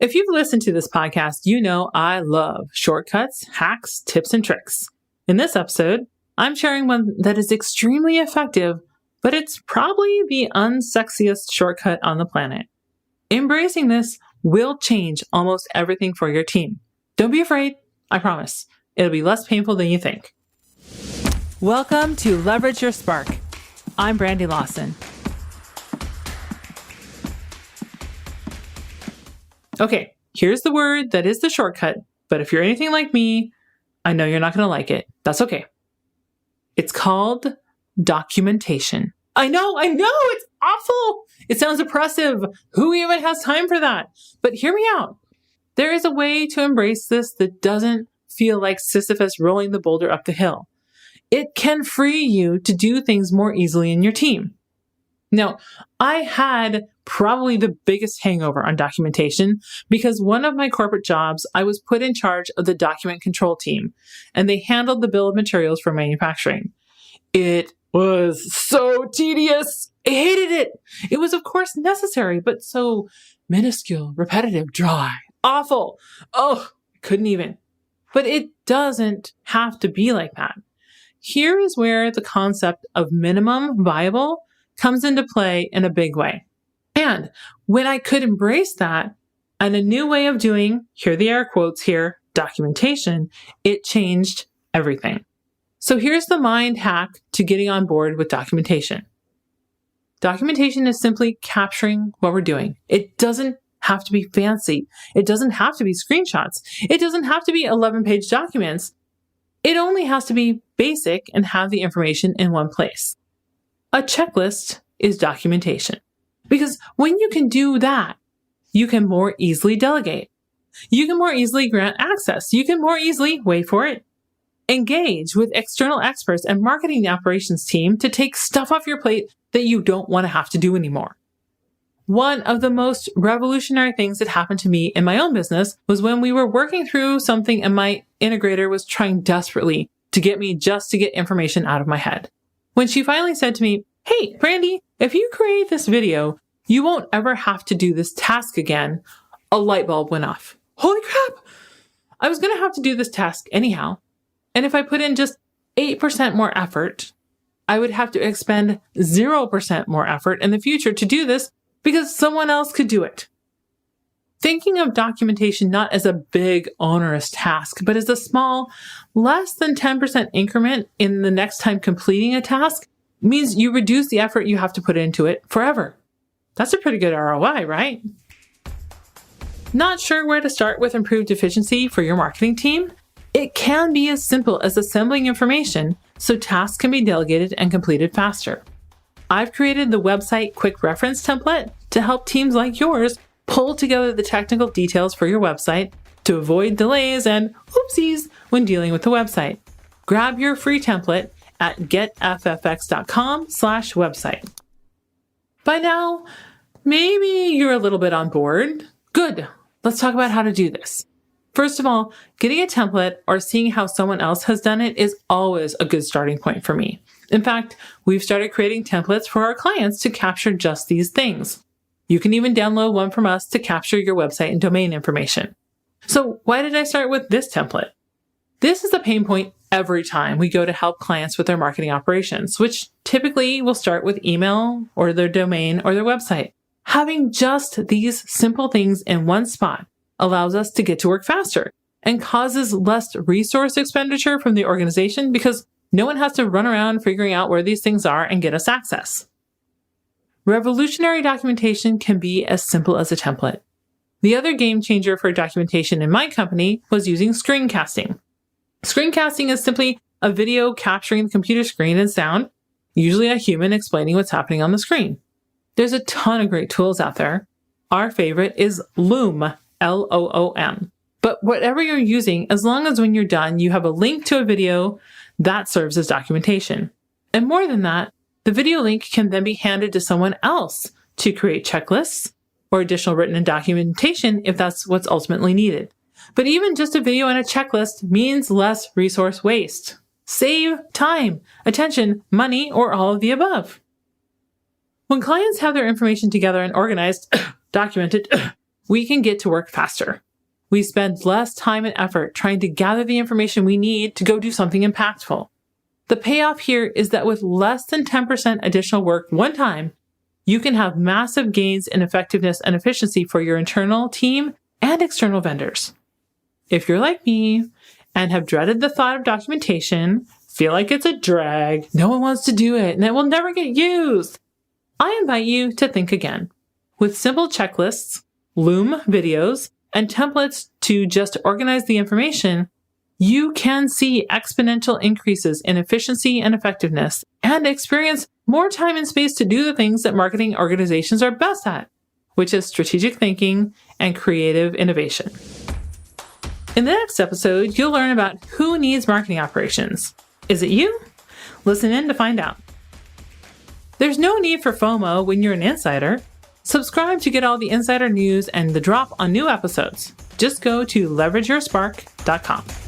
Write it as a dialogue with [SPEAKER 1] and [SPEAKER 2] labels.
[SPEAKER 1] If you've listened to this podcast, you know I love shortcuts, hacks, tips, and tricks. In this episode, I'm sharing one that is extremely effective, but it's probably the unsexiest shortcut on the planet. Embracing this will change almost everything for your team. Don't be afraid, I promise. It'll be less painful than you think. Welcome to Leverage Your Spark. I'm Brandy Lawson. Okay, here's the word that is the shortcut, but if you're anything like me, I know you're not going to like it. That's okay. It's called documentation. I know, it's awful. It sounds oppressive. Who even has time for that? But hear me out. There is a way to embrace this that doesn't feel like Sisyphus rolling the boulder up the hill. It can free you to do things more easily in your team. Now, I had probably the biggest hangover on documentation because one of my corporate jobs, I was put in charge of the document control team, and they handled the bill of materials for manufacturing. It was so tedious. I hated it. It was, of course, necessary, but so minuscule, repetitive, dry, awful. Oh, couldn't even. But it doesn't have to be like that. Here is where the concept of minimum viable comes into play in a big way. And when I could embrace that and a new way of doing, here the air quotes here, documentation, it changed everything. So here's the mind hack to getting on board with documentation. Documentation is simply capturing what we're doing. It doesn't have to be fancy. It doesn't have to be screenshots. It doesn't have to be 11-page documents. It only has to be basic and have the information in one place. A checklist is documentation. Because when you can do that, you can more easily delegate. You can more easily grant access. You can more easily, wait for it, engage with external experts and marketing operations team to take stuff off your plate that you don't want to have to do anymore. One of the most revolutionary things that happened to me in my own business was when we were working through something and my integrator was trying desperately to get me just to get information out of my head. When she finally said to me, "Hey, Brandy, if you create this video, you won't ever have to do this task again," a light bulb went off. Holy crap! I was going to have to do this task anyhow. And if I put in just 8% more effort, I would have to expend 0% more effort in the future to do this because someone else could do it. Thinking of documentation not as a big, onerous task, but as a small, less than 10% increment in the next time completing a task means you reduce the effort you have to put into it forever. That's a pretty good ROI, right? Not sure where to start with improved efficiency for your marketing team? It can be as simple as assembling information so tasks can be delegated and completed faster. I've created the website quick reference template to help teams like yours pull together the technical details for your website to avoid delays and oopsies when dealing with the website. Grab your free template at getffx.com/website. By now, maybe you're a little bit on board. Good. Let's talk about how to do this. First of all, getting a template or seeing how someone else has done it is always a good starting point for me. In fact, we've started creating templates for our clients to capture just these things. You can even download one from us to capture your website and domain information. So why did I start with this template? This is a pain point every time we go to help clients with their marketing operations, which typically will start with email or their domain or their website. Having just these simple things in one spot allows us to get to work faster and causes less resource expenditure from the organization because no one has to run around figuring out where these things are and get us access. Revolutionary documentation can be as simple as a template. The other game changer for documentation in my company was using screencasting. Screencasting is simply a video capturing the computer screen and sound, usually a human explaining what's happening on the screen. There's a ton of great tools out there. Our favorite is Loom, Loom. But whatever you're using, as long as when you're done, you have a link to a video, that serves as documentation. And more than that, the video link can then be handed to someone else to create checklists or additional written documentation if that's what's ultimately needed. But even just a video and a checklist means less resource waste. Save time, attention, money, or all of the above. When clients have their information together and organized, documented, we can get to work faster. We spend less time and effort trying to gather the information we need to go do something impactful. The payoff here is that with less than 10% additional work one time, you can have massive gains in effectiveness and efficiency for your internal team and external vendors. If you're like me and have dreaded the thought of documentation, feel like it's a drag, no one wants to do it, and it will never get used, I invite you to think again. With simple checklists, Loom videos, and templates to just organize the information, you can see exponential increases in efficiency and effectiveness and experience more time and space to do the things that marketing organizations are best at, which is strategic thinking and creative innovation. In the next episode, you'll learn about who needs marketing operations. Is it you? Listen in to find out. There's no need for FOMO when you're an insider. Subscribe to get all the insider news and the drop on new episodes. Just go to leverageyourspark.com.